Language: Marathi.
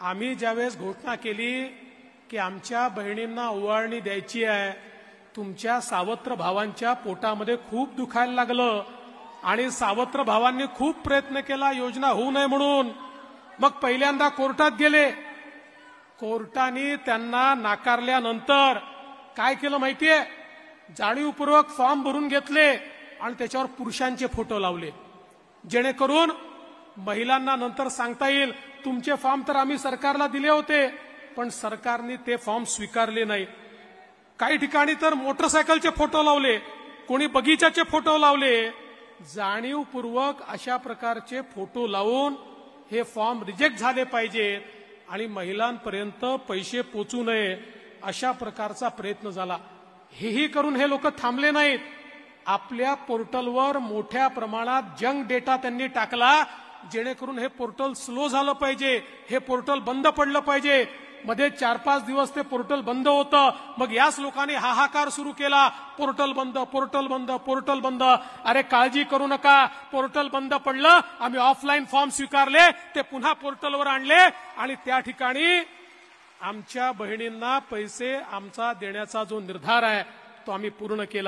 आम्ही ज्यावेळेस घोषणा केली की आमच्या बहिणींना ओवाळणी द्यायची आहे, तुमच्या सावत्र भावांच्या पोटामध्ये खूप दुखायला लागलं आणि सावत्र भावांनी खूप प्रयत्न केला योजना होऊ नये म्हणून. मग पहिल्यांदा कोर्टात गेले. कोर्टाने त्यांना नाकारल्यानंतर काय केलं माहितीये? जाणीवपूर्वक फॉर्म भरून घेतले आणि त्याच्यावर पुरुषांचे फोटो लावले, जेणेकरून महिलांना नंतर सांगता येईल तुमचे फॉर्म तर आम्ही सरकारला दिले होते, पण सरकारने ते फॉर्म स्वीकारले नाही. काही ठिकाणी तर मोटरसायकलचे फोटो लावले, कोणी बगीचाचे फोटो लावले. जाणीवपूर्वक अशा प्रकारचे फोटो लावून हे फॉर्म रिजेक्ट झाले पाहिजेत आणि महिलांपर्यंत पैसे पोचू नये अशा प्रकारचा प्रयत्न झाला. हेही करून हे लोक थांबले नाहीत. आपल्या पोर्टलवर मोठ्या प्रमाणात जंक डेटा त्यांनी टाकला, जेणेकरून हे पोर्टल स्लो झालं पाहिजे, हे पोर्टल बंद पडलं पाहिजे. मध्ये 4-5 दिवस ते पोर्टल बंद होतं. मग याच लोकांनी हाहाकार सुरू केला, पोर्टल बंद, पोर्टल बंद, पोर्टल बंद. अरे काळजी करू नका, पोर्टल बंद पडलं, आम्ही ऑफलाईन फॉर्म स्वीकारले, ते पुन्हा पोर्टलवर आणले आणि त्या ठिकाणी आमच्या बहिणींना पैसे आमचा देण्याचा जो निर्धार आहे तो आम्ही पूर्ण केला.